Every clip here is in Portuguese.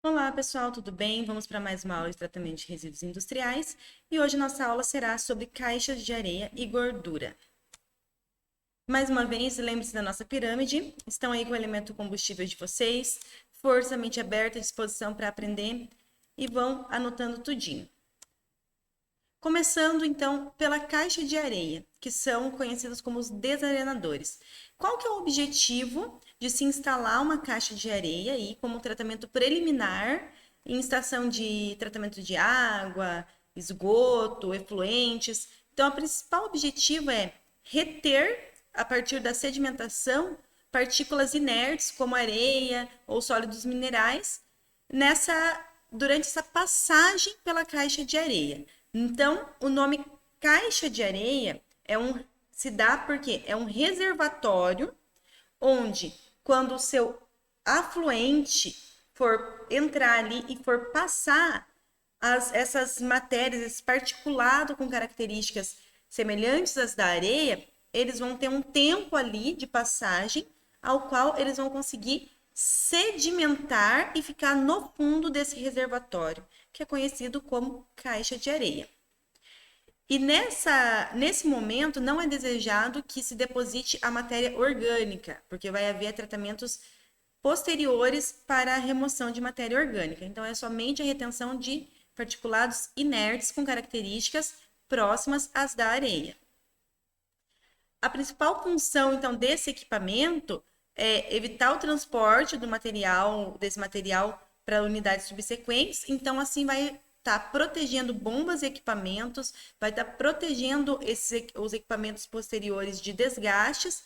Olá, pessoal, tudo bem? Vamos para mais uma aula de tratamento de resíduos industriais e hoje nossa aula será sobre caixas de areia e gordura. Mais uma vez, lembre-se da nossa pirâmide. Estão aí com o elemento combustível de vocês, força, mente aberta, disposição para aprender e vão anotando tudinho. Começando então pela caixa de areia, que são conhecidos como os desarenadores. Qual que é o objetivo de se instalar uma caixa de areia aí como tratamento preliminar em estação de tratamento de água, esgoto, efluentes? Então, o principal objetivo é reter, a partir da sedimentação, partículas inertes como areia ou sólidos minerais durante essa passagem pela caixa de areia. Então, o nome caixa de areia se dá porque é um reservatório onde, quando o seu afluente for entrar ali e for passar essas matérias, esse particulado com características semelhantes às da areia, eles vão ter um tempo ali de passagem ao qual eles vão conseguir sedimentar e ficar no fundo desse reservatório, que é conhecido como caixa de areia. E nesse momento não é desejado que se deposite a matéria orgânica, porque vai haver tratamentos posteriores para a remoção de matéria orgânica. Então é somente a retenção de particulados inertes com características próximas às da areia. A principal função, então, desse equipamento é evitar o transporte desse material para unidades subsequentes. Então, assim, vai estar protegendo bombas e equipamentos, vai estar protegendo os equipamentos posteriores de desgastes.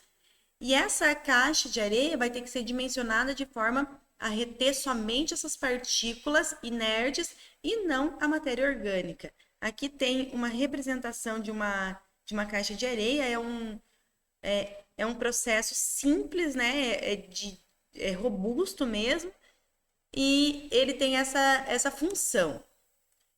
E essa caixa de areia vai ter que ser dimensionada de forma a reter somente essas partículas inertes e não a matéria orgânica. Aqui tem uma representação de uma caixa de areia, é um processo simples, né? É robusto mesmo, e ele tem essa função.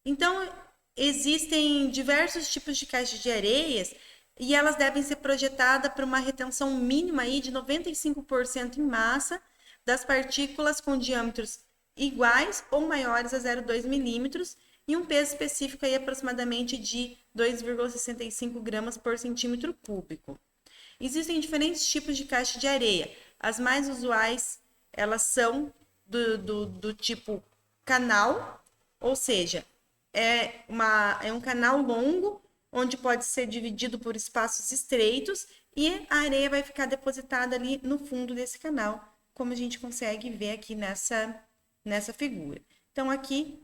Então, existem diversos tipos de caixas de areias e elas devem ser projetadas para uma retenção mínima aí de 95% em massa das partículas com diâmetros iguais ou maiores a 0,2 milímetros e um peso específico aí aproximadamente de 2,65 gramas por centímetro cúbico. Existem diferentes tipos de caixa de areia. As mais usuais, elas são do tipo canal, ou seja, é um canal longo, onde pode ser dividido por espaços estreitos, e a areia vai ficar depositada ali no fundo desse canal, como a gente consegue ver aqui nessa figura. Então, aqui,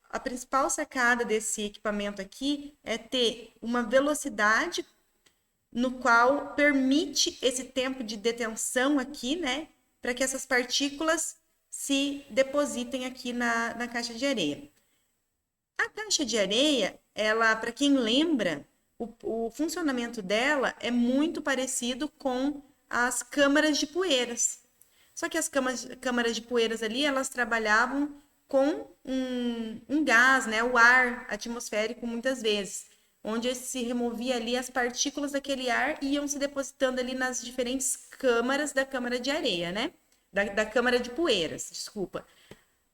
a principal sacada desse equipamento aqui é ter uma velocidade no qual permite esse tempo de detenção aqui, né? Para que essas partículas se depositem aqui na caixa de areia. A caixa de areia, ela, para quem lembra, o funcionamento dela é muito parecido com as câmaras de poeiras. Só que as câmaras de poeiras ali, elas trabalhavam com um gás, né? O ar atmosférico, muitas vezes, onde se removia ali as partículas daquele ar e iam se depositando ali nas diferentes câmaras da câmara de areia, né? Da câmara de poeiras, desculpa.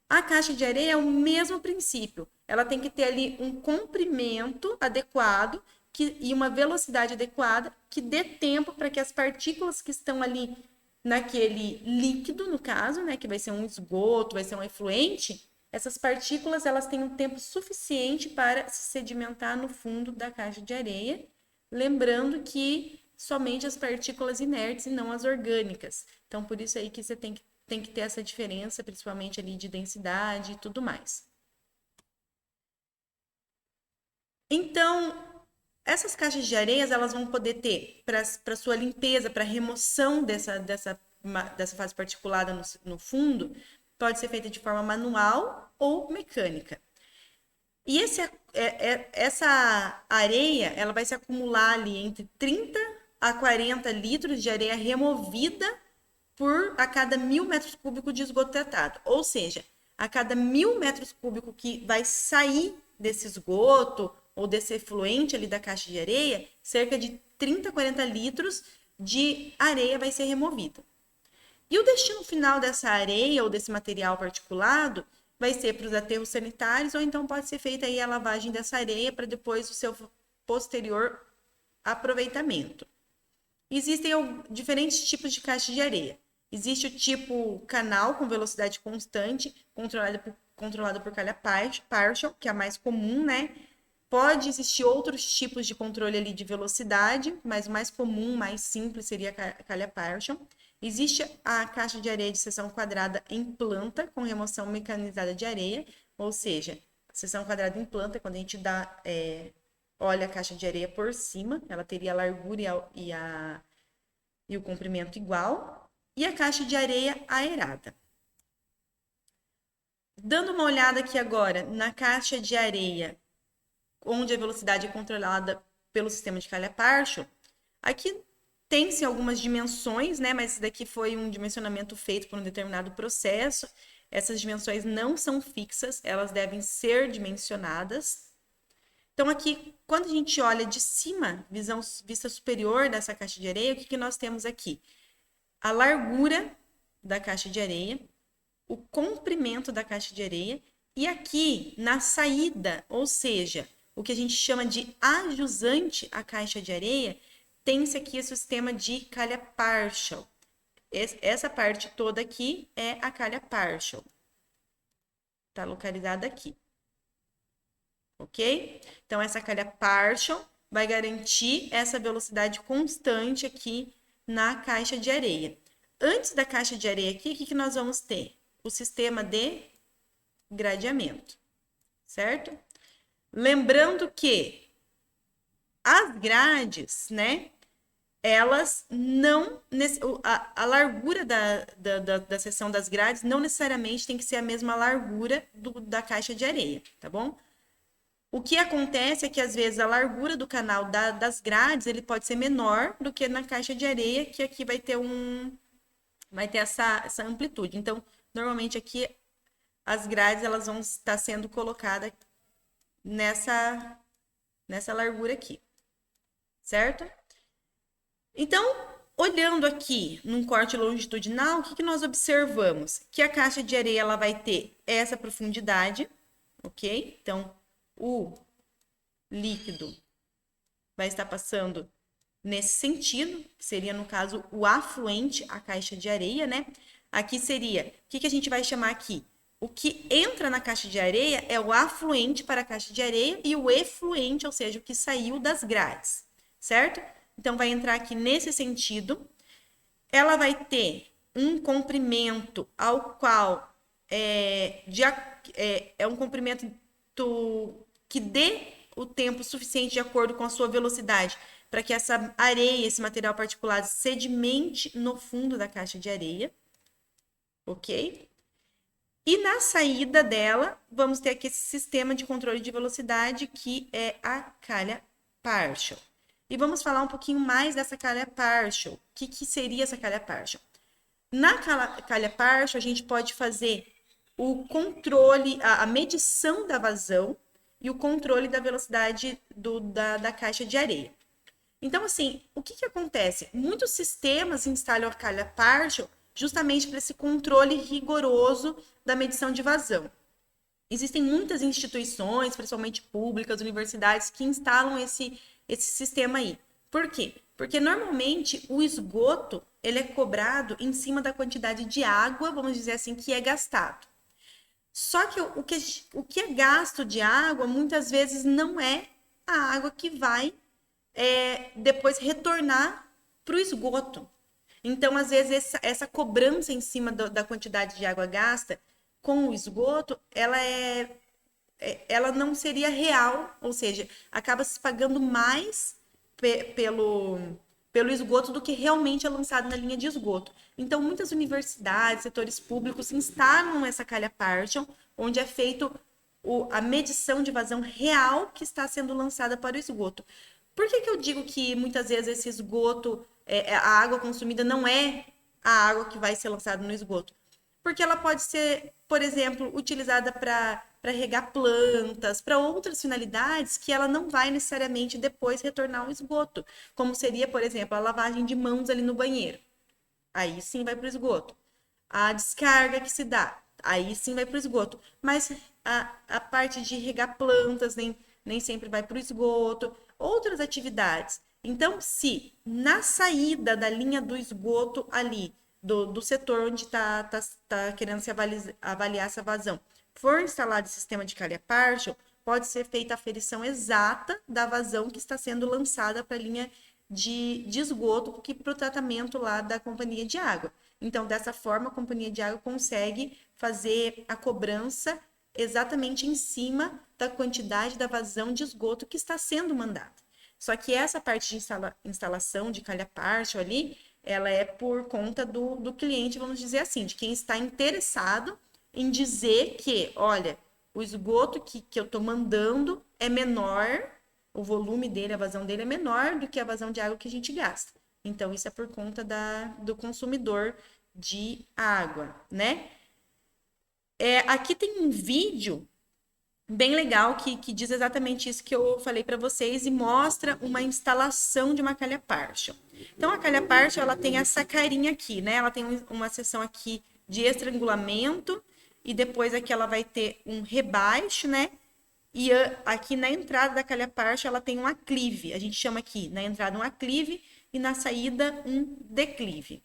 A caixa de areia é o mesmo princípio. Ela tem que ter ali um comprimento adequado e uma velocidade adequada que dê tempo para que as partículas que estão ali naquele líquido, no caso, né, que vai ser um esgoto, vai ser um efluente, essas partículas elas têm um tempo suficiente para se sedimentar no fundo da caixa de areia, lembrando que somente as partículas inertes e não as orgânicas. Então, por isso aí que você tem que ter essa diferença, principalmente ali de densidade e tudo mais. Então, essas caixas de areias, elas vão poder ter para sua limpeza, para remoção dessa fase particulada no fundo, pode ser feita de forma manual ou mecânica. E essa areia, ela vai se acumular ali entre 30 a 40 litros de areia removida por a cada 1.000 metros cúbicos de esgoto tratado. Ou seja, a cada 1.000 metros cúbicos que vai sair desse esgoto ou desse efluente ali da caixa de areia, cerca de 30 a 40 litros de areia vai ser removida. E o destino final dessa areia ou desse material particulado vai ser para os aterros sanitários, ou então pode ser feita aí a lavagem dessa areia para depois o seu posterior aproveitamento. Existem diferentes tipos de caixa de areia. Existe o tipo canal com velocidade constante, controlado por calha partial, que é a mais comum, né? Pode existir outros tipos de controle ali de velocidade, mas o mais comum, mais simples seria a calha partial. Existe a caixa de areia de seção quadrada em planta, com remoção mecanizada de areia, ou seja, a seção quadrada em planta, quando a gente olha a caixa de areia por cima, ela teria a largura e o comprimento igual, e a caixa de areia aerada. Dando uma olhada aqui agora na caixa de areia, onde a velocidade é controlada pelo sistema de calha partial, aqui tem-se algumas dimensões, né? Mas isso daqui foi um dimensionamento feito por um determinado processo. Essas dimensões não são fixas, elas devem ser dimensionadas. Então, aqui, quando a gente olha de cima, vista superior dessa caixa de areia, o que nós temos aqui? A largura da caixa de areia, o comprimento da caixa de areia, e aqui na saída, ou seja, o que a gente chama de ajusante à caixa de areia, tem-se aqui o sistema de calha partial. Essa parte toda aqui é a calha partial. Está localizada aqui. Ok? Então, essa calha partial vai garantir essa velocidade constante aqui na caixa de areia. Antes da caixa de areia aqui, o que nós vamos ter? O sistema de gradeamento, certo? Lembrando que as grades, né? Elas não. A largura da seção das grades não necessariamente tem que ser a mesma largura da caixa de areia, tá bom? O que acontece é que, às vezes, a largura do canal das grades ele pode ser menor do que na caixa de areia, que aqui vai ter essa amplitude. Então, normalmente aqui as grades elas vão estar sendo colocadas nessa largura aqui, certo? Então, olhando aqui num corte longitudinal, o que nós observamos? Que a caixa de areia ela vai ter essa profundidade, ok? Então, o líquido vai estar passando nesse sentido, que seria, no caso, o afluente à caixa de areia, né? Aqui seria, o que a gente vai chamar aqui? O que entra na caixa de areia é o afluente para a caixa de areia e o efluente, ou seja, o que saiu das grades, certo? Então, vai entrar aqui nesse sentido. Ela vai ter um comprimento ao qual é um comprimento que dê o tempo suficiente de acordo com a sua velocidade para que essa areia, esse material particulado, sedimente no fundo da caixa de areia, ok? E na saída dela, vamos ter aqui esse sistema de controle de velocidade que é a calha partial. E vamos falar um pouquinho mais dessa calha partial. O que seria essa calha partial? Na calha partial, a gente pode fazer o controle, a medição da vazão e o controle da velocidade da caixa de areia. Então, assim, o que acontece? Muitos sistemas instalam a calha partial justamente para esse controle rigoroso da medição de vazão. Existem muitas instituições, principalmente públicas, universidades, que instalam esse sistema aí. Por quê? Porque normalmente o esgoto ele é cobrado em cima da quantidade de água, vamos dizer assim, que é gastado. Só que o que é gasto de água, muitas vezes não é a água que vai depois retornar para o esgoto. Então, às vezes, essa cobrança em cima da quantidade de água gasta com o esgoto, ela não seria real, ou seja, acaba se pagando mais pelo esgoto do que realmente é lançado na linha de esgoto. Então, muitas universidades, setores públicos instalam essa calha partial, onde é feito a medição de vazão real que está sendo lançada para o esgoto. Por que eu digo que muitas vezes esse esgoto, a água consumida não é a água que vai ser lançada no esgoto? Porque ela pode ser, por exemplo, utilizada para regar plantas, para outras finalidades que ela não vai necessariamente depois retornar ao esgoto, como seria, por exemplo, a lavagem de mãos ali no banheiro. Aí sim vai para o esgoto. a descarga que se dá, aí sim vai para o esgoto. Mas a parte de regar plantas nem sempre vai para o esgoto, outras atividades. Então, se na saída da linha do esgoto ali, do setor onde tá querendo se avaliar essa vazão, for instalado o sistema de calha partial, pode ser feita a aferição exata da vazão que está sendo lançada para a linha de esgoto para o tratamento lá da companhia de água. Então, dessa forma, a companhia de água consegue fazer a cobrança exatamente em cima da quantidade da vazão de esgoto que está sendo mandada. Só que essa parte de instalação de calha partial ali, ela é por conta do cliente, vamos dizer assim, de quem está interessado em dizer que, olha, o esgoto que eu estou mandando é menor, o volume dele, a vazão dele é menor do que a vazão de água que a gente gasta. Então, isso é por conta do consumidor de água, né? Aqui tem um vídeo bem legal que diz exatamente isso que eu falei para vocês e mostra uma instalação de uma calha partial. Então, a calha partial, ela tem essa carinha aqui, né? Ela tem uma seção aqui de estrangulamento e depois aqui ela vai ter um rebaixo, né? E aqui na entrada da calha partial, ela tem um aclive. A gente chama aqui na entrada um aclive e na saída um declive.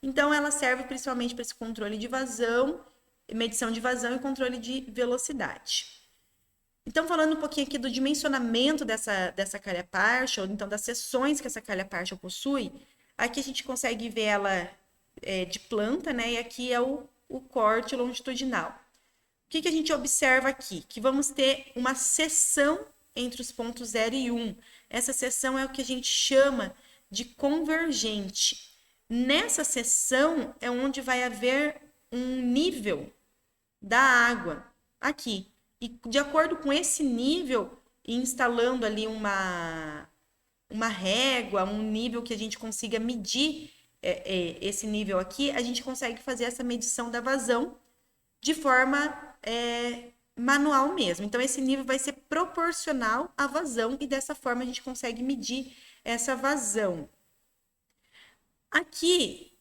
Então, ela serve principalmente para esse controle de vazão, medição de vazão e controle de velocidade. Então, falando um pouquinho aqui do dimensionamento dessa calha partial, então das seções que essa calha partial possui, aqui a gente consegue ver ela de planta, né? E aqui é o corte longitudinal. O que a gente observa aqui? Que vamos ter uma seção entre os pontos 0 e 1. Essa seção é o que a gente chama de convergente. Nessa seção é onde vai haver um nível da água aqui. E de acordo com esse nível, instalando ali uma régua, um nível que a gente consiga medir esse nível aqui, a gente consegue fazer essa medição da vazão de forma manual mesmo. Então, esse nível vai ser proporcional à vazão e dessa forma a gente consegue medir essa vazão. Aqui,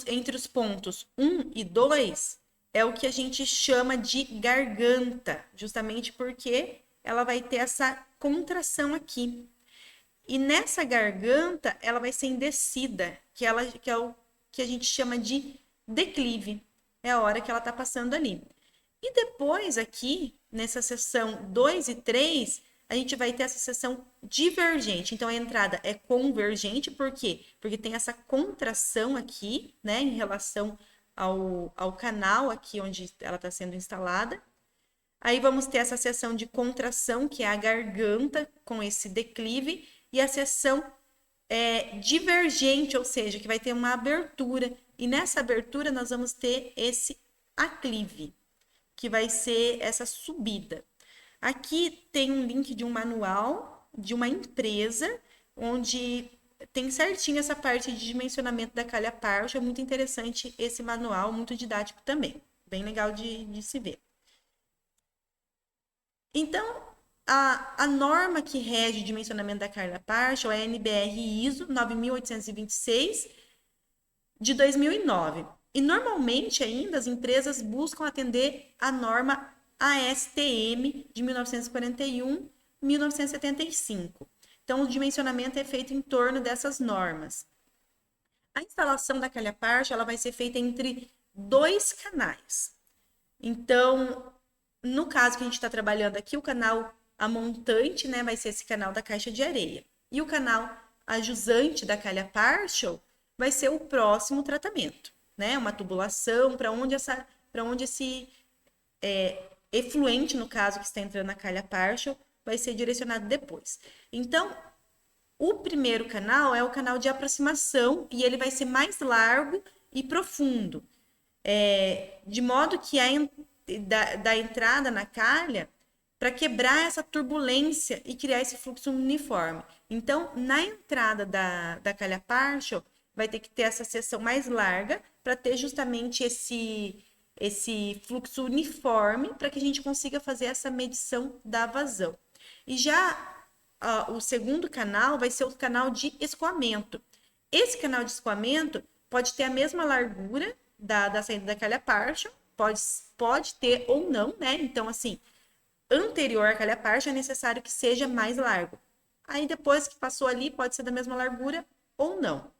entre os pontos 1 e 2, é o que a gente chama de garganta, justamente porque ela vai ter essa contração aqui. E nessa garganta, ela vai ser em descida, que é o que a gente chama de declive. É a hora que ela está passando ali. E depois aqui, nessa seção 2 e 3, a gente vai ter essa seção divergente. Então, a entrada é convergente, por quê? Porque tem essa contração aqui, né, em relação ao canal aqui onde ela está sendo instalada. Aí vamos ter essa seção de contração, que é a garganta com esse declive, e a seção divergente, ou seja, que vai ter uma abertura. E nessa abertura nós vamos ter esse aclive, que vai ser essa subida. Aqui tem um link de um manual de uma empresa, onde tem certinho essa parte de dimensionamento da calha partial. É muito interessante esse manual, muito didático também. Bem legal de se ver. Então, a norma que rege o dimensionamento da calha partial é a NBR ISO 9826 de 2009. E normalmente ainda as empresas buscam atender a norma ASTM de 1941, 1975. Então, o dimensionamento é feito em torno dessas normas. A instalação da calha partial ela vai ser feita entre 2 canais. Então, no caso que a gente está trabalhando aqui, o canal a montante, né, vai ser esse canal da caixa de areia. E o canal a jusante da calha partial vai ser o próximo tratamento, né? Uma tubulação para onde esse efluente, no caso, que está entrando na calha partial, vai ser direcionado depois. Então, o primeiro canal é o canal de aproximação e ele vai ser mais largo e profundo, de modo que da entrada na calha, para quebrar essa turbulência e criar esse fluxo uniforme. Então, na entrada da calha partial, vai ter que ter essa seção mais larga para ter justamente esse fluxo uniforme para que a gente consiga fazer essa medição da vazão. E já o segundo canal vai ser o canal de escoamento. Esse canal de escoamento pode ter a mesma largura da saída da calha partial, pode ter ou não, né? Então, assim, anterior à calha partial é necessário que seja mais largo. Aí, depois que passou ali, pode ser da mesma largura ou não.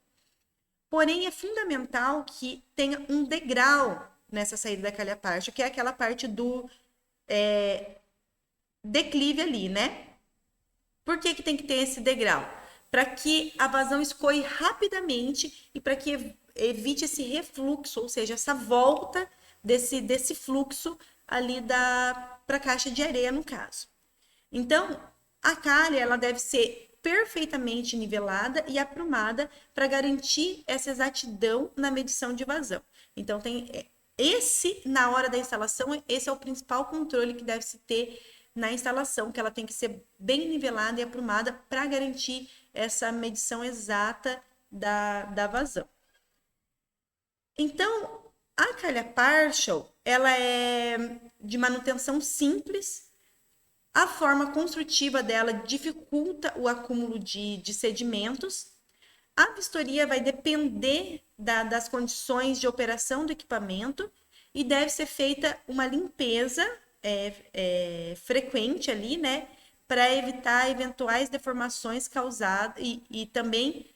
Porém, é fundamental que tenha um degrau nessa saída da calha partial, que é aquela parte do declive ali, né? Por que que tem que ter esse degrau? Para que a vazão escoe rapidamente e para que evite esse refluxo, ou seja, essa volta desse fluxo ali para a caixa de areia, no caso. Então, a calha ela deve ser perfeitamente nivelada e aprumada para garantir essa exatidão na medição de vazão. Então, na hora da instalação, esse é o principal controle que deve se ter na instalação, que ela tem que ser bem nivelada e aprumada para garantir essa medição exata da vazão. Então, a calha partial, ela é de manutenção simples. A forma construtiva dela dificulta o acúmulo de sedimentos. A vistoria vai depender das condições de operação do equipamento e deve ser feita uma limpeza frequente ali, né, para evitar eventuais deformações causadas e também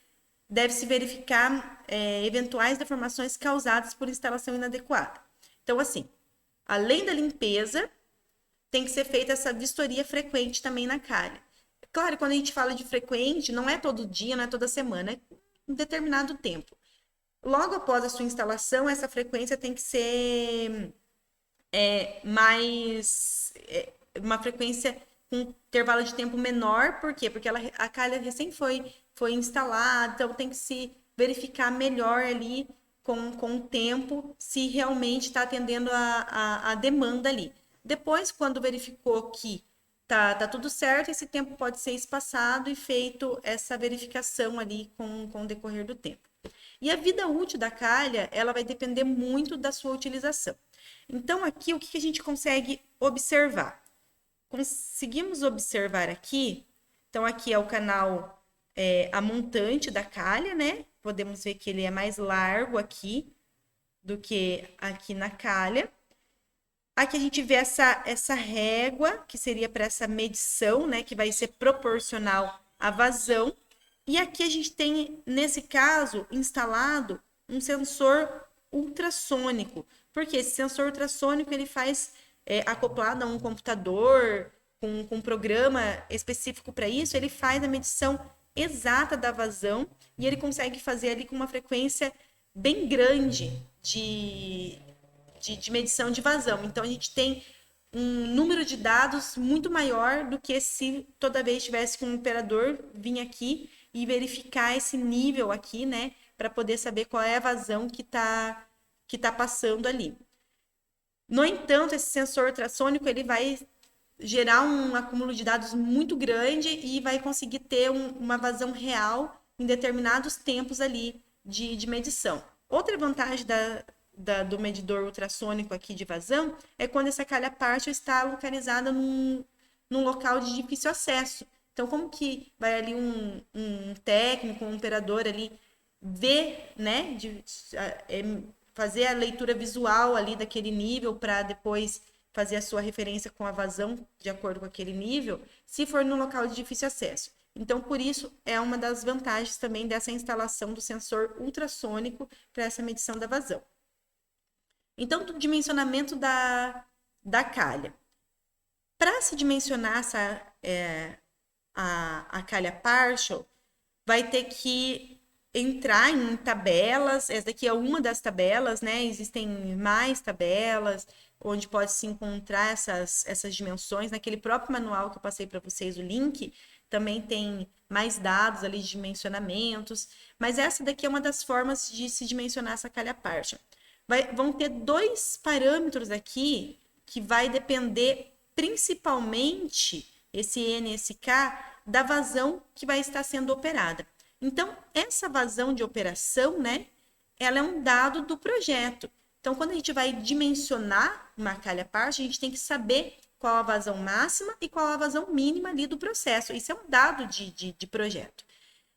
deve-se verificar eventuais deformações causadas por instalação inadequada. Então, assim, além da limpeza, tem que ser feita essa vistoria frequente também na calha. Claro, quando a gente fala de frequente, não é todo dia, não é toda semana, é um determinado tempo. Logo após a sua instalação, essa frequência tem que ser uma frequência com intervalo de tempo menor. Por quê? Porque a calha recém foi instalada, então tem que se verificar melhor ali com o tempo se realmente está atendendo a demanda ali. Depois, quando verificou que tá tudo certo, esse tempo pode ser espaçado e feito essa verificação ali com o decorrer do tempo. E a vida útil da calha, ela vai depender muito da sua utilização. Então, aqui, o que a gente consegue observar? Conseguimos observar aqui, então aqui é o canal a montante da calha, né? Podemos ver que ele é mais largo aqui do que aqui na calha. Aqui a gente vê essa régua, que seria para essa medição, né? Que vai ser proporcional à vazão. E aqui a gente tem, nesse caso, instalado um sensor ultrassônico. Porque esse sensor ultrassônico, ele faz acoplado a um computador, com um programa específico para isso, ele faz a medição exata da vazão e ele consegue fazer ali com uma frequência bem grande de medição de vazão. Então, a gente tem um número de dados muito maior do que se toda vez tivesse que um operador vir aqui e verificar esse nível aqui, né, para poder saber qual é a vazão que tá passando ali. No entanto, esse sensor ultrassônico, ele vai gerar um acúmulo de dados muito grande e vai conseguir ter uma vazão real em determinados tempos ali de medição. Outra vantagem do medidor ultrassônico aqui de vazão é quando essa calha partial está localizada num local de difícil acesso. Então, como que vai ali um técnico, um operador ali ver, né, fazer a leitura visual ali daquele nível para depois fazer a sua referência com a vazão de acordo com aquele nível, se for num local de difícil acesso. Então, por isso, é uma das vantagens também dessa instalação do sensor ultrassônico para essa medição da vazão. Então, do dimensionamento da calha. Para se dimensionar a calha partial, vai ter que entrar em tabelas. Essa daqui é uma das tabelas, né? Existem mais tabelas onde pode se encontrar essas dimensões. Naquele próprio manual que eu passei para vocês, o link, também tem mais dados ali de dimensionamentos. Mas essa daqui é uma das formas de se dimensionar essa calha partial. Vão ter dois parâmetros aqui que vai depender principalmente, esse NSK, da vazão que vai estar sendo operada. Então, essa vazão de operação, né, ela é um dado do projeto. Então, quando a gente vai dimensionar uma calha partial, a gente tem que saber qual a vazão máxima e qual a vazão mínima ali do processo. Isso é um dado de projeto.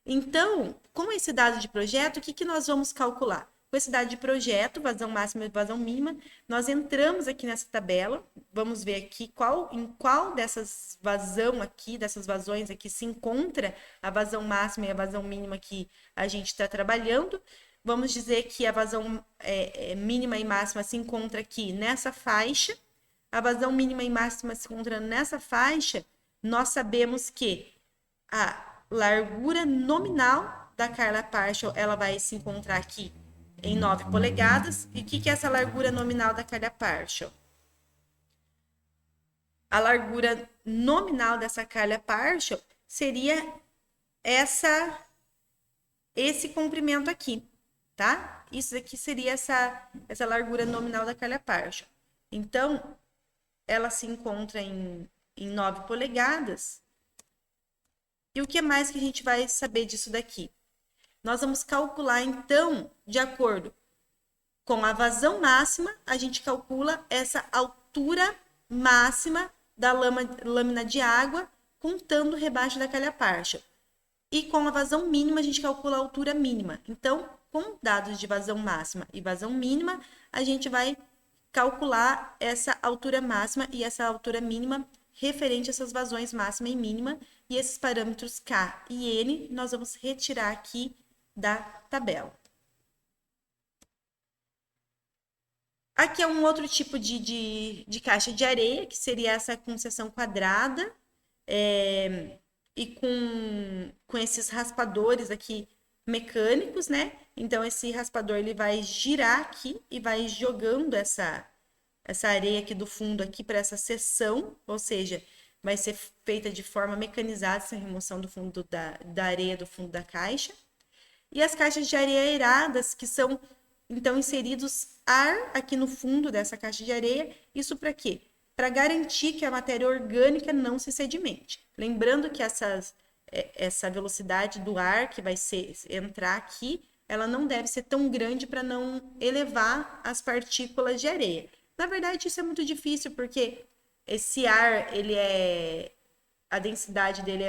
Então, com esse dado de projeto, o que nós vamos calcular? com esse dado de projeto, vazão máxima e vazão mínima, nós entramos aqui nessa tabela, vamos ver aqui em qual dessas dessas vazões aqui se encontra a vazão máxima e a vazão mínima que a gente está trabalhando. Vamos dizer que a vazão mínima e máxima se encontra aqui nessa faixa, a vazão mínima e máxima se encontrando nessa faixa, nós sabemos que a largura nominal da Carla Partial, ela vai se encontrar aqui em 9 polegadas. E o que é essa largura nominal da Carla Partial? A largura nominal dessa Carla Partial seria esse comprimento aqui, tá? Isso aqui seria essa largura nominal da Carla Partial. Então, ela se encontra em 9 polegadas. E o que mais que a gente vai saber disso daqui? Nós vamos calcular, então, de acordo com a vazão máxima, a gente calcula essa altura máxima da lâmina de água, contando o rebaixo da calha partial. E com a vazão mínima, a gente calcula a altura mínima. Então, com dados de vazão máxima e vazão mínima, a gente vai calcular essa altura máxima e essa altura mínima referente a essas vazões máxima e mínima. E esses parâmetros K e N, nós vamos retirar aqui da tabela. Aqui é um outro tipo de caixa de areia, que seria essa com seção quadrada, e com esses raspadores aqui mecânicos, né? Então, esse raspador ele vai girar aqui e vai jogando essa areia aqui do fundo aqui para essa seção, ou seja, vai ser feita de forma mecanizada essa remoção do fundo da areia do fundo da caixa. E as caixas de areia aeradas, que são, então, inseridos ar aqui no fundo dessa caixa de areia. Isso para quê? Para garantir que a matéria orgânica não se sedimente. Lembrando que essa velocidade do ar que vai entrar aqui, ela não deve ser tão grande para não elevar as partículas de areia. Na verdade, isso é muito difícil, porque esse ar, a densidade dele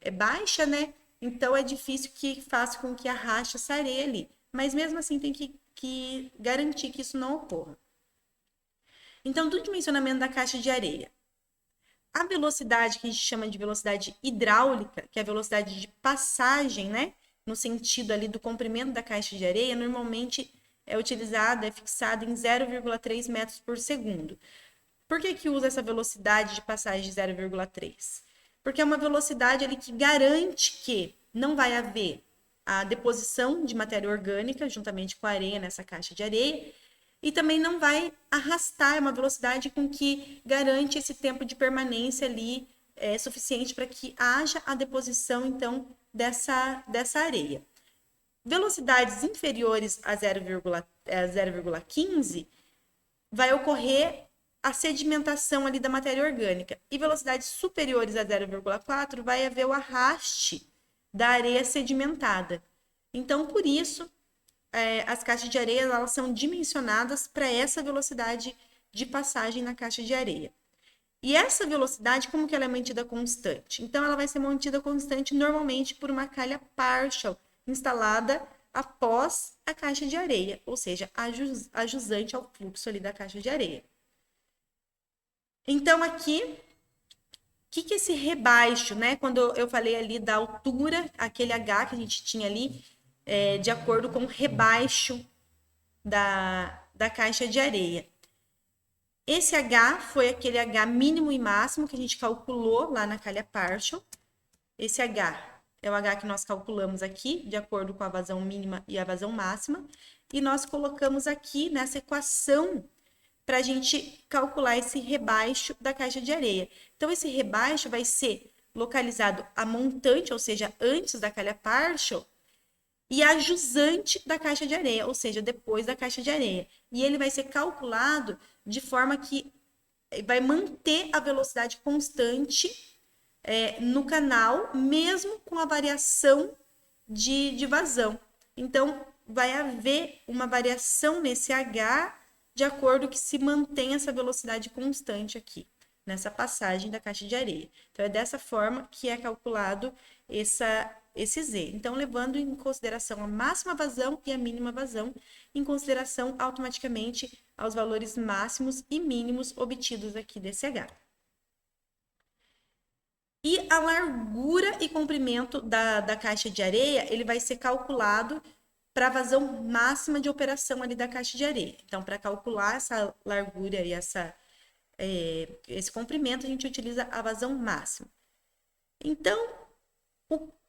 é baixa, né? Então, é difícil que faça com que arraste essa areia ali. Mas, mesmo assim, tem que garantir que isso não ocorra. Então, do dimensionamento da caixa de areia. A velocidade que a gente chama de velocidade hidráulica, que é a velocidade de passagem, né? No sentido ali do comprimento da caixa de areia, normalmente é fixada em 0,3 metros por segundo. Por que usa essa velocidade de passagem de 0,3? Porque é uma velocidade ali que garante que não vai haver a deposição de matéria orgânica juntamente com a areia nessa caixa de areia, e também não vai arrastar, é uma velocidade com que garante esse tempo de permanência ali suficiente para que haja a deposição, então, dessa areia. Velocidades inferiores a 0,15 vai ocorrer a sedimentação ali da matéria orgânica. E velocidades superiores a 0,4 vai haver o arraste da areia sedimentada. Então, por isso, as caixas de areia elas são dimensionadas para essa velocidade de passagem na caixa de areia. E essa velocidade, como que ela é mantida constante? Então, ela vai ser mantida constante normalmente por uma calha partial instalada após a caixa de areia, ou seja, ajusante ao fluxo ali da caixa de areia. Então, aqui, o que é esse rebaixo, né? Quando eu falei ali da altura, aquele H que a gente tinha ali, de acordo com o rebaixo da caixa de areia. Esse H foi aquele H mínimo e máximo que a gente calculou lá na calha partial. Esse H é o H que nós calculamos aqui, de acordo com a vazão mínima e a vazão máxima. E nós colocamos aqui nessa equação para a gente calcular esse rebaixo da caixa de areia. Então, esse rebaixo vai ser localizado a montante, ou seja, antes da calha partial, e a jusante da caixa de areia, ou seja, depois da caixa de areia. E ele vai ser calculado de forma que vai manter a velocidade constante no canal, mesmo com a variação de vazão. Então, vai haver uma variação nesse H de acordo que se mantém essa velocidade constante aqui, nessa passagem da caixa de areia. Então, é dessa forma que é calculado esse Z. Então, levando em consideração a máxima vazão e a mínima vazão, em consideração automaticamente aos valores máximos e mínimos obtidos aqui desse H. E a largura e comprimento da caixa de areia, ele vai ser calculado para a vazão máxima de operação ali da caixa de areia. Então, para calcular essa largura e esse comprimento, a gente utiliza a vazão máxima. Então,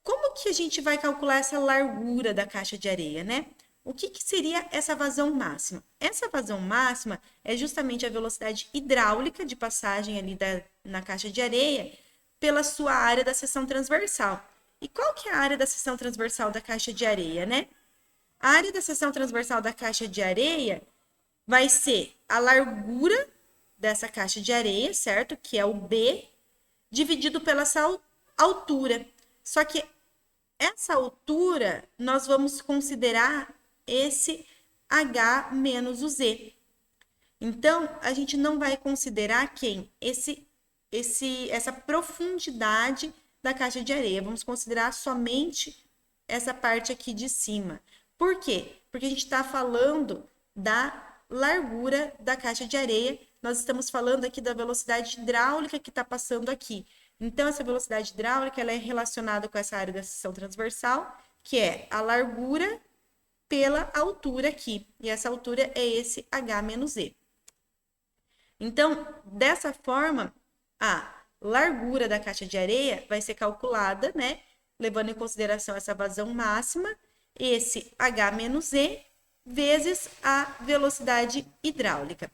como que a gente vai calcular essa largura da caixa de areia, né? O que seria essa vazão máxima? Essa vazão máxima é justamente a velocidade hidráulica de passagem ali na caixa de areia pela sua área da seção transversal. E qual que é a área da seção transversal da caixa de areia, né? A área da seção transversal da caixa de areia vai ser a largura dessa caixa de areia, certo? Que é o B, dividido pela essa altura. Só que essa altura, nós vamos considerar esse H menos o Z. Então, a gente não vai considerar essa profundidade da caixa de areia. Vamos considerar somente essa parte aqui de cima. Por quê? Porque a gente está falando da largura da caixa de areia. Nós estamos falando aqui da velocidade hidráulica que está passando aqui. Então, essa velocidade hidráulica ela é relacionada com essa área da seção transversal, que é a largura pela altura aqui. E essa altura é esse H menos E. Então, dessa forma, a largura da caixa de areia vai ser calculada, né? Levando em consideração essa vazão máxima, esse H menos E, vezes a velocidade hidráulica.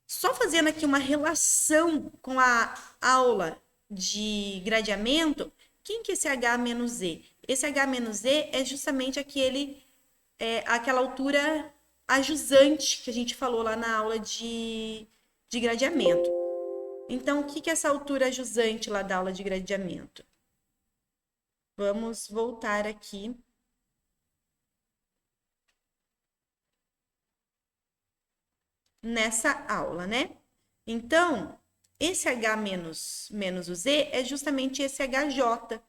Só fazendo aqui uma relação com a aula de gradeamento, quem que é esse H menos E? Esse H menos E é justamente aquela altura ajusante que a gente falou lá na aula de gradeamento. Então, o que é essa altura ajusante lá da aula de gradeamento? Vamos voltar aqui. Nessa aula, né? Então, esse H menos o Z é justamente esse HJ,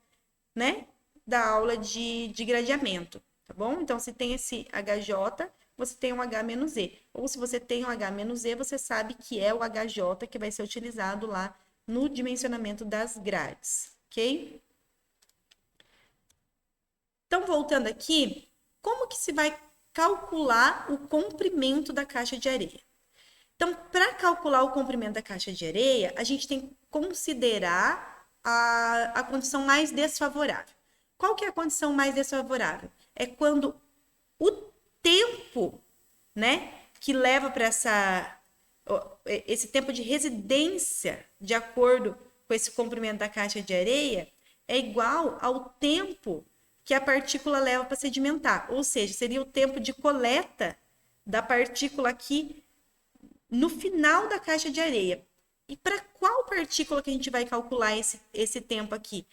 né? Da aula de gradeamento, tá bom? Então, se tem esse HJ, você tem um H menos E. Ou se você tem um H menos E, você sabe que é o HJ que vai ser utilizado lá no dimensionamento das grades, ok? Então, voltando aqui, como que se vai calcular o comprimento da caixa de areia? Então, para calcular o comprimento da caixa de areia, a gente tem que considerar a condição mais desfavorável. Qual que é a condição mais desfavorável? É quando o tempo, né, que leva para esse tempo de residência, de acordo com esse comprimento da caixa de areia, é igual ao tempo que a partícula leva para sedimentar. Ou seja, seria o tempo de coleta da partícula aqui no final da caixa de areia. E para qual partícula que a gente vai calcular esse tempo aqui?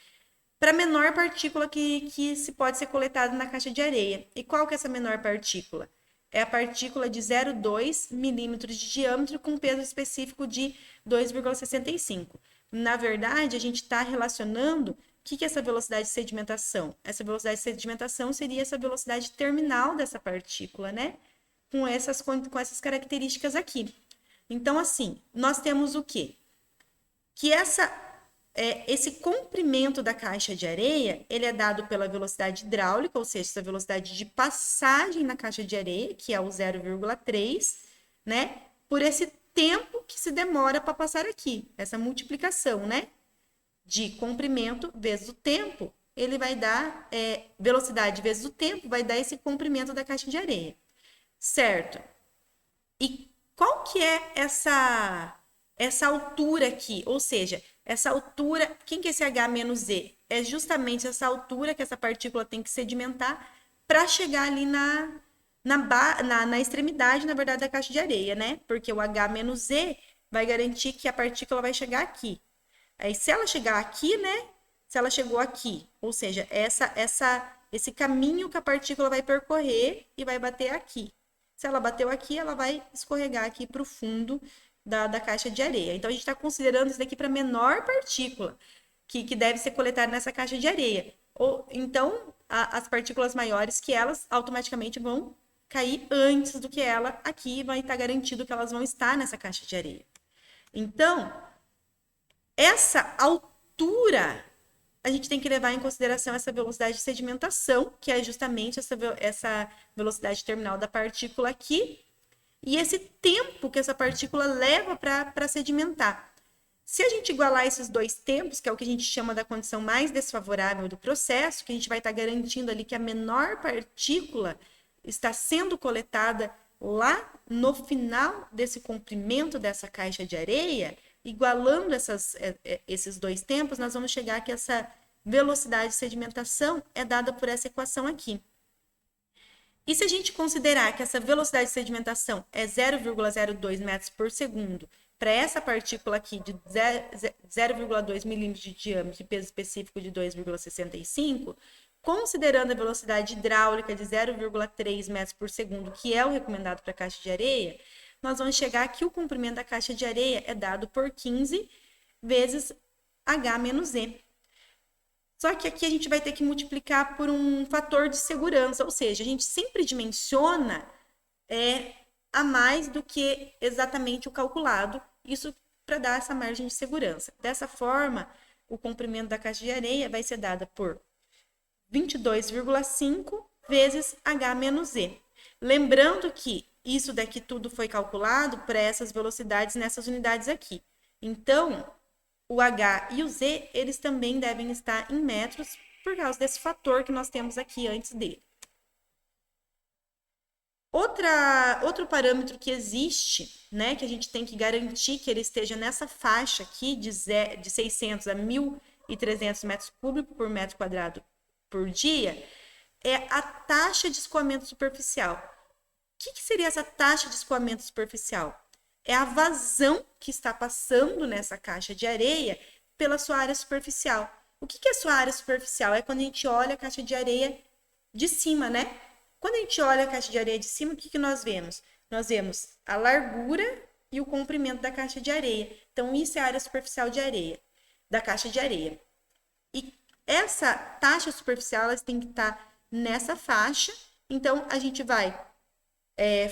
Para a menor partícula que se pode ser coletada na caixa de areia. E qual que é essa menor partícula? É a partícula de 0,2 milímetros de diâmetro com peso específico de 2,65. Na verdade, a gente está relacionando o que é essa velocidade de sedimentação? Essa velocidade de sedimentação seria essa velocidade terminal dessa partícula, né? Com essas características aqui. Então, assim, nós temos o quê? Que esse comprimento da caixa de areia, ele é dado pela velocidade hidráulica, ou seja, essa velocidade de passagem na caixa de areia, que é o 0,3, né? Por esse tempo que se demora para passar aqui, essa multiplicação, né? De comprimento vezes o tempo, ele vai dar velocidade vezes o tempo, vai dar esse comprimento da caixa de areia, certo? E qual que é essa altura aqui? Ou seja, essa altura, quem que é esse H menos E? É justamente essa altura que essa partícula tem que sedimentar para chegar ali na extremidade, na verdade, da caixa de areia, né? Porque o H menos E vai garantir que a partícula vai chegar aqui. Aí, se ela chegar aqui, né? Se ela chegou aqui, ou seja, esse caminho que a partícula vai percorrer e vai bater aqui. Se ela bateu aqui, ela vai escorregar aqui para o fundo da caixa de areia. Então, a gente está considerando isso daqui para a menor partícula que deve ser coletada nessa caixa de areia. Então, as partículas maiores que elas automaticamente vão cair antes do que ela aqui, vai estar garantido que elas vão estar nessa caixa de areia. Então, essa altura, a gente tem que levar em consideração essa velocidade de sedimentação, que é justamente essa velocidade terminal da partícula aqui, e esse tempo que essa partícula leva para sedimentar. Se a gente igualar esses dois tempos, que é o que a gente chama da condição mais desfavorável do processo, que a gente vai estar garantindo ali que a menor partícula está sendo coletada lá no final desse comprimento dessa caixa de areia, igualando esses dois tempos, nós vamos chegar que essa velocidade de sedimentação é dada por essa equação aqui. E se a gente considerar que essa velocidade de sedimentação é 0,02 metros por segundo para essa partícula aqui de 0,2 milímetros de diâmetro e peso específico de 2,65, considerando a velocidade hidráulica de 0,3 metros por segundo, que é o recomendado para a caixa de areia, nós vamos chegar que o comprimento da caixa de areia é dado por 15 vezes H menos E. Só que aqui a gente vai ter que multiplicar por um fator de segurança, ou seja, a gente sempre dimensiona a mais do que exatamente o calculado, isso para dar essa margem de segurança. Dessa forma, o comprimento da caixa de areia vai ser dada por 22,5 vezes H menos E. Lembrando que isso daqui tudo foi calculado para essas velocidades nessas unidades aqui. Então, o H e o Z, eles também devem estar em metros por causa desse fator que nós temos aqui antes dele. Outro parâmetro que existe, né, que a gente tem que garantir que ele esteja nessa faixa aqui de 600 a 1.300 metros cúbicos por metro quadrado por dia, é a taxa de escoamento superficial. O que seria essa taxa de escoamento superficial? É a vazão que está passando nessa caixa de areia pela sua área superficial. O que é sua área superficial? É quando a gente olha a caixa de areia de cima, né? Quando a gente olha a caixa de areia de cima, o que nós vemos? Nós vemos a largura e o comprimento da caixa de areia. Então, isso é a área superficial de areia, da caixa de areia. E essa taxa superficial, elas tem que estar nessa faixa. Então, a gente vai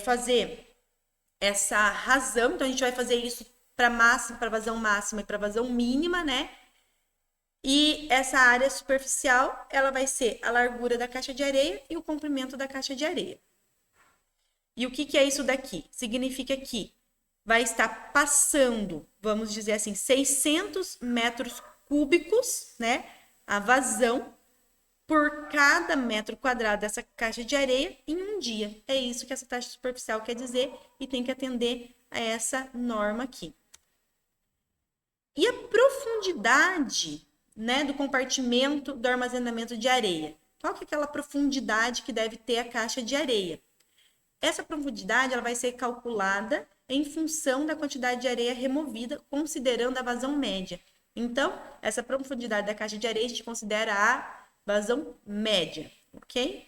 fazer essa razão. Então, a gente vai fazer isso para máxima, para vazão máxima e para vazão mínima, né? E essa área superficial, ela vai ser a largura da caixa de areia e o comprimento da caixa de areia. E o que é isso daqui? Significa que vai estar passando, vamos dizer assim, 600 metros cúbicos, né? A vazão por cada metro quadrado dessa caixa de areia em um dia. É isso que essa taxa superficial quer dizer e tem que atender a essa norma aqui. E a profundidade, né, do compartimento do armazenamento de areia? Qual que é aquela profundidade que deve ter a caixa de areia? Essa profundidade ela vai ser calculada em função da quantidade de areia removida, considerando a vazão média. Então, essa profundidade da caixa de areia a gente considera a vazão média, ok?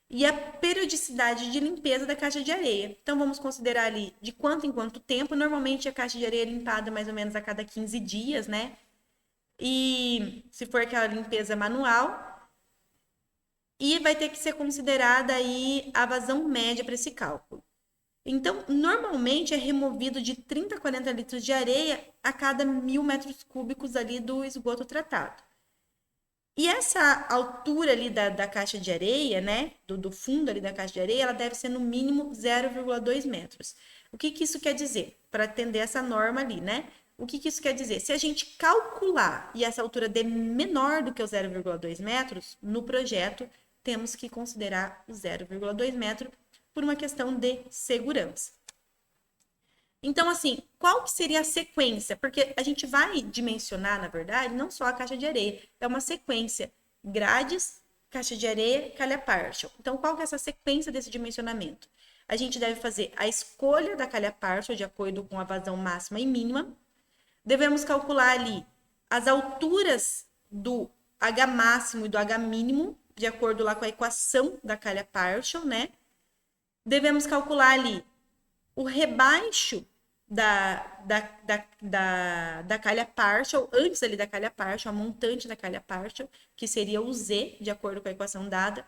E a periodicidade de limpeza da caixa de areia. Então, vamos considerar ali de quanto em quanto tempo. Normalmente, a caixa de areia é limpada mais ou menos a cada 15 dias, né? E se for aquela limpeza manual, e vai ter que ser considerada aí a vazão média para esse cálculo. Então, normalmente é removido de 30 a 40 litros de areia a cada 1.000 metros cúbicos ali do esgoto tratado. E essa altura ali da caixa de areia, né, do fundo ali da caixa de areia, ela deve ser no mínimo 0,2 metros. O que isso quer dizer? Para atender essa norma ali, né? O que isso quer dizer? Se a gente calcular e essa altura der menor do que o 0,2 metros, no projeto temos que considerar o 0,2 metro por uma questão de segurança. Então, assim, qual que seria a sequência? Porque a gente vai dimensionar, na verdade, não só a caixa de areia, é uma sequência: grades, caixa de areia, calha partial. Então, qual que é essa sequência desse dimensionamento? A gente deve fazer a escolha da calha partial de acordo com a vazão máxima e mínima. Devemos calcular ali as alturas do H máximo e do H mínimo, de acordo lá com a equação da calha partial, né? Devemos calcular ali o rebaixo da calha partial, antes ali da calha partial, a montante da calha partial, que seria o Z, de acordo com a equação dada.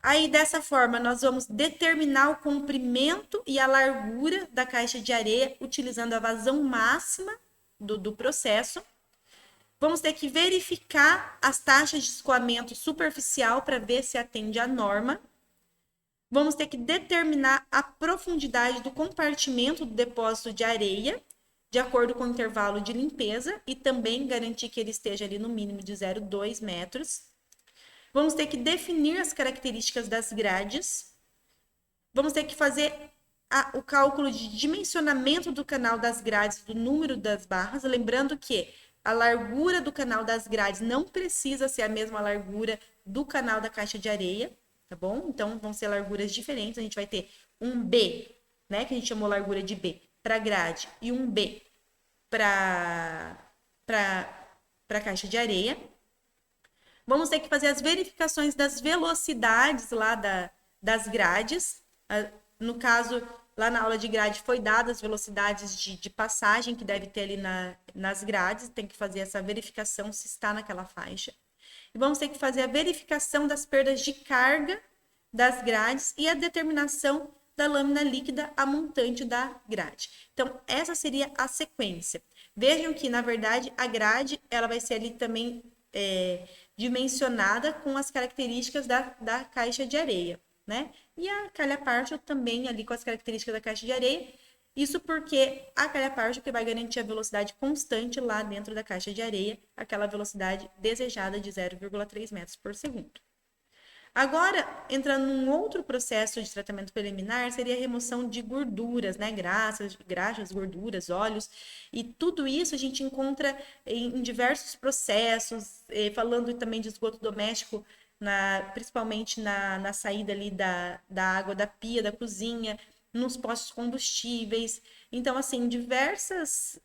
Aí, dessa forma, nós vamos determinar o comprimento e a largura da caixa de areia, utilizando a vazão máxima do processo. Vamos ter que verificar as taxas de escoamento superficial para ver se atende à norma. Vamos ter que determinar a profundidade do compartimento do depósito de areia, de acordo com o intervalo de limpeza, e também garantir que ele esteja ali no mínimo de 0,2 metros. Vamos ter que definir as características das grades. Vamos ter que fazer o cálculo de dimensionamento do canal das grades, do número das barras. Lembrando que a largura do canal das grades não precisa ser a mesma largura do canal da caixa de areia, tá bom? Então, vão ser larguras diferentes. A gente vai ter um B, né, que a gente chamou largura de B, para grade, e um B para a caixa de areia. Vamos ter que fazer as verificações das velocidades lá das grades. No caso, lá na aula de grade foi dadas as velocidades de passagem que deve ter ali nas grades. Tem que fazer essa verificação se está naquela faixa. E vamos ter que fazer a verificação das perdas de carga das grades e a determinação da lâmina líquida a montante da grade. Então, essa seria a sequência. Vejam que, na verdade, a grade ela vai ser ali também dimensionada com as características da caixa de areia, né? E a calha partial também ali com as características da caixa de areia. Isso porque a calha partial que vai garantir a velocidade constante lá dentro da caixa de areia, aquela velocidade desejada de 0,3 metros por segundo. Agora, entrando num outro processo de tratamento preliminar, seria a remoção de gorduras, né? Graxas, gorduras, óleos. E tudo isso a gente encontra em diversos processos, falando também de esgoto doméstico, principalmente na saída ali da água da pia, da cozinha, nos postos combustíveis. Então, assim, em diversos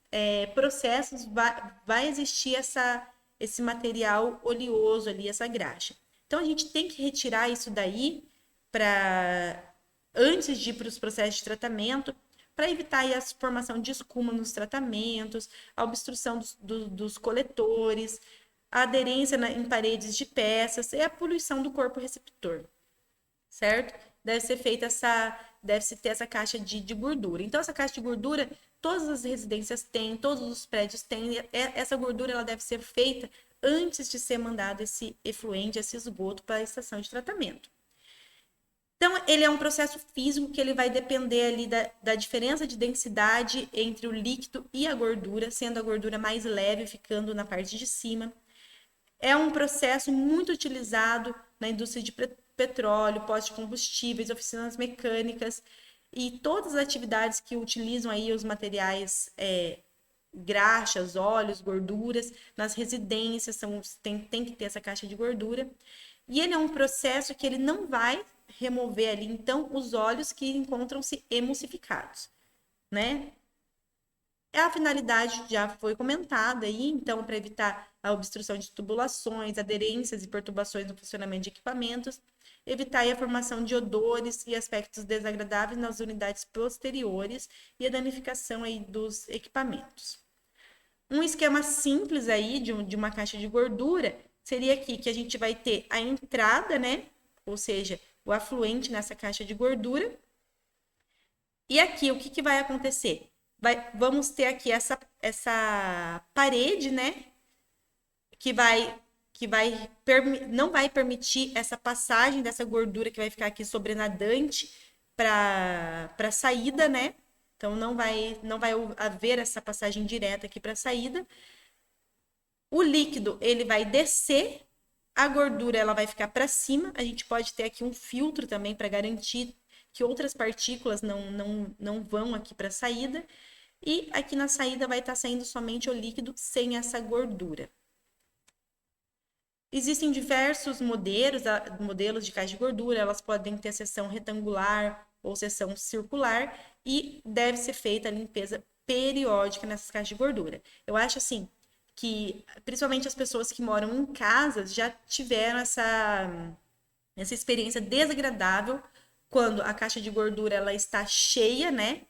processos vai existir esse material oleoso ali, essa graxa. Então, a gente tem que retirar isso daí antes de ir para os processos de tratamento, para evitar aí a formação de escuma nos tratamentos, a obstrução dos coletores, a aderência em paredes de peças e a poluição do corpo receptor, certo? Deve-se ter essa caixa de gordura. Então, essa caixa de gordura, todas as residências têm, todos os prédios têm. Essa gordura ela deve ser feita antes de ser mandado esse efluente, esse esgoto para a estação de tratamento. Então, ele é um processo físico que ele vai depender ali da diferença de densidade entre o líquido e a gordura, sendo a gordura mais leve ficando na parte de cima. É um processo muito utilizado na indústria de petróleo, postos de combustíveis, oficinas mecânicas e todas as atividades que utilizam aí os materiais graxas, óleos, gorduras, nas residências tem que ter essa caixa de gordura. E ele é um processo que ele não vai remover ali, então, os óleos que encontram-se emulsificados, né? A finalidade já foi comentada aí, então, para evitar a obstrução de tubulações, aderências e perturbações no funcionamento de equipamentos, evitar a formação de odores e aspectos desagradáveis nas unidades posteriores e a danificação aí dos equipamentos. Um esquema simples aí de uma caixa de gordura seria aqui que a gente vai ter a entrada, né? Ou seja, o afluente nessa caixa de gordura. E aqui, o que vai acontecer? Vamos ter aqui essa parede, né? Que não vai permitir essa passagem dessa gordura que vai ficar aqui sobrenadante para a saída, né? Então, não vai haver essa passagem direta aqui para a saída. O líquido, ele vai descer, a gordura, ela vai ficar para cima. A gente pode ter aqui um filtro também para garantir que outras partículas não vão aqui para a saída. E aqui na saída vai estar saindo somente o líquido sem essa gordura. Existem diversos modelos de caixa de gordura, elas podem ter seção retangular ou seção circular e deve ser feita a limpeza periódica nessas caixas de gordura. Eu acho assim que principalmente as pessoas que moram em casas já tiveram essa experiência desagradável quando a caixa de gordura ela está cheia, né?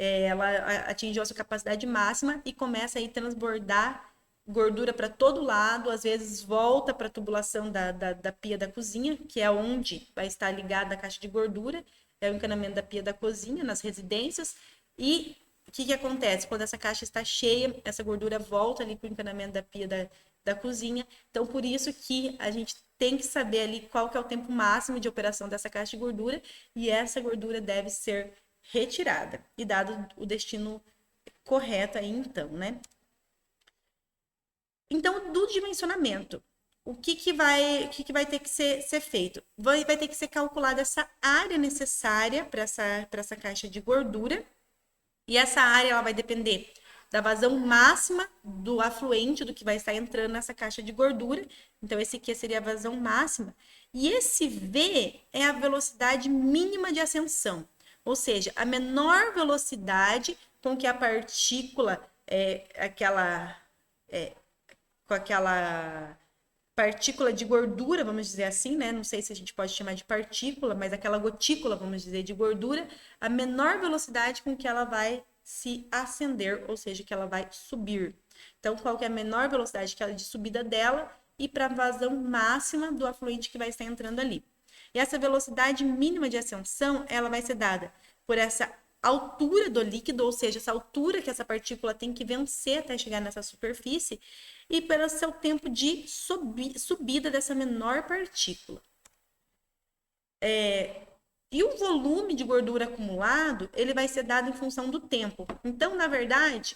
ela atingiu a sua capacidade máxima e começa aí a transbordar gordura para todo lado, às vezes volta para a tubulação da pia da cozinha, que é onde vai estar ligada a caixa de gordura, é o encanamento da pia da cozinha, nas residências, e o que acontece? Quando essa caixa está cheia, essa gordura volta ali para o encanamento da pia da cozinha, então por isso que a gente tem que saber ali qual que é o tempo máximo de operação dessa caixa de gordura, e essa gordura deve ser retirada, e dado o destino correto aí então, né? Então, do dimensionamento, o que vai ter que ser feito? Vai ter que ser calculada essa área necessária para essa caixa de gordura. E essa área ela vai depender da vazão máxima do afluente, do que vai estar entrando nessa caixa de gordura. Então, esse aqui seria a vazão máxima. E esse V é a velocidade mínima de ascensão. Ou seja, a menor velocidade com que a partícula, com aquela partícula de gordura, vamos dizer assim, né? Não sei se a gente pode chamar de partícula, mas aquela gotícula, vamos dizer, de gordura, a menor velocidade com que ela vai se acender, ou seja, que ela vai subir. Então, qual que é a menor velocidade que ela de subida dela e para a vazão máxima do afluente que vai estar entrando ali. E essa velocidade mínima de ascensão, ela vai ser dada por essa altura do líquido, ou seja, essa altura que essa partícula tem que vencer até chegar nessa superfície, e pelo seu tempo de subida dessa menor partícula. E o volume de gordura acumulado, ele vai ser dado em função do tempo. Então, na verdade,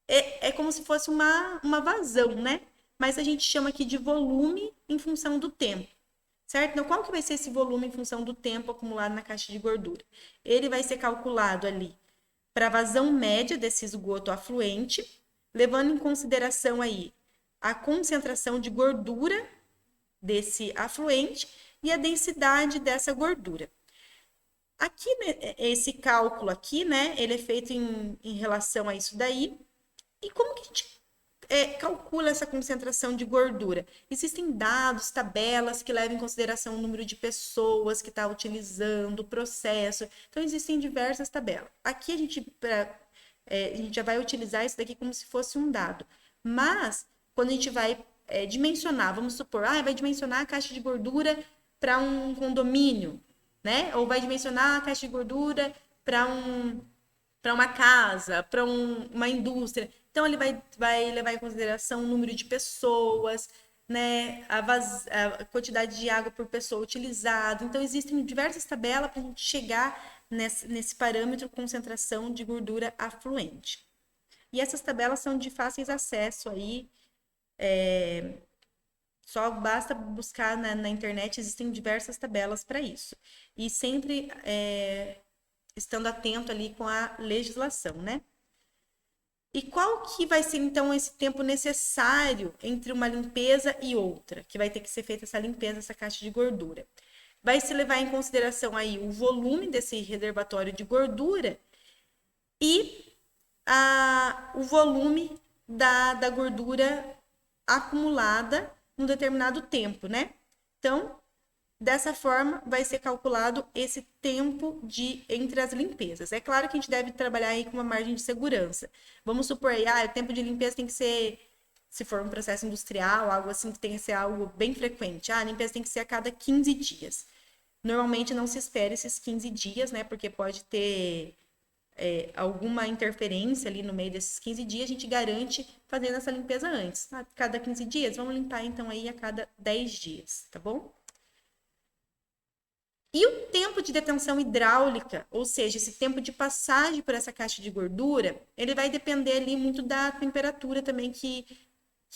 é como se fosse uma vazão, né? Mas a gente chama aqui de volume em função do tempo. Certo? Então, qual que vai ser esse volume em função do tempo acumulado na caixa de gordura? Ele vai ser calculado ali para a vazão média desse esgoto afluente, levando em consideração aí a concentração de gordura desse afluente e a densidade dessa gordura. Aqui, esse cálculo aqui, né, ele é feito em relação a isso daí. E como que a gente calcula essa concentração de gordura? Existem dados, tabelas que levam em consideração o número de pessoas que está utilizando, o processo. Então, existem diversas tabelas. Aqui a gente já vai utilizar isso daqui como se fosse um dado. Mas, quando a gente vai dimensionar, vamos supor, vai dimensionar a caixa de gordura para um condomínio, né? Ou vai dimensionar a caixa de gordura para uma casa, para uma indústria. Então, ele vai levar em consideração o número de pessoas, né, a quantidade de água por pessoa utilizada. Então, existem diversas tabelas para a gente chegar nesse parâmetro concentração de gordura afluente. E essas tabelas são de fáceis acesso aí, só basta buscar na internet, existem diversas tabelas para isso. E sempre estando atento ali com a legislação, né? E qual que vai ser, então, esse tempo necessário entre uma limpeza e outra? Que vai ter que ser feita essa limpeza, essa caixa de gordura. Vai se levar em consideração aí o volume desse reservatório de gordura e o volume da gordura acumulada num determinado tempo, né? Então, dessa forma, vai ser calculado esse tempo entre as limpezas. É claro que a gente deve trabalhar aí com uma margem de segurança. Vamos supor aí, o tempo de limpeza tem que ser, se for um processo industrial, algo assim, que tem que ser algo bem frequente. A limpeza tem que ser a cada 15 dias. Normalmente não se espera esses 15 dias, né? Porque pode ter alguma interferência ali no meio desses 15 dias, a gente garante fazendo essa limpeza antes. A cada 15 dias, vamos limpar então aí a cada 10 dias, tá bom? E o tempo de detenção hidráulica, ou seja, esse tempo de passagem por essa caixa de gordura, ele vai depender ali muito da temperatura também que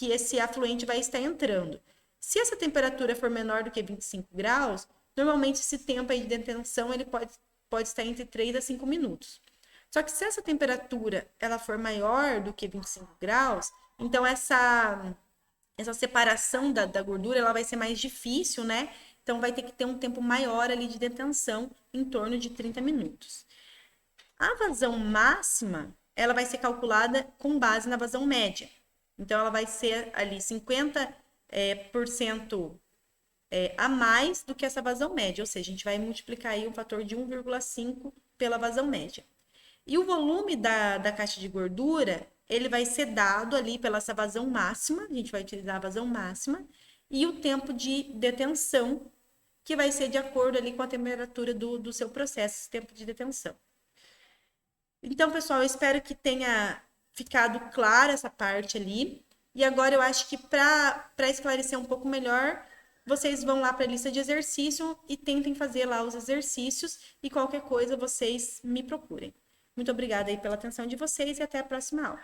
esse afluente vai estar entrando. Se essa temperatura for menor do que 25 graus, normalmente esse tempo aí de detenção ele pode estar entre 3 a 5 minutos. Só que se essa temperatura ela for maior do que 25 graus, então essa separação da gordura ela vai ser mais difícil, né? Então, vai ter que ter um tempo maior ali de detenção, em torno de 30 minutos. A vazão máxima, ela vai ser calculada com base na vazão média. Então, ela vai ser ali 50% a mais do que essa vazão média. Ou seja, a gente vai multiplicar aí um fator de 1,5 pela vazão média. E o volume da caixa de gordura, ele vai ser dado ali pela essa vazão máxima, a gente vai utilizar a vazão máxima, e o tempo de detenção, que vai ser de acordo ali com a temperatura do seu processo, esse tempo de detenção. Então, pessoal, eu espero que tenha ficado clara essa parte ali. E agora eu acho que para esclarecer um pouco melhor, vocês vão lá para a lista de exercício e tentem fazer lá os exercícios e qualquer coisa vocês me procurem. Muito obrigada aí pela atenção de vocês e até a próxima aula.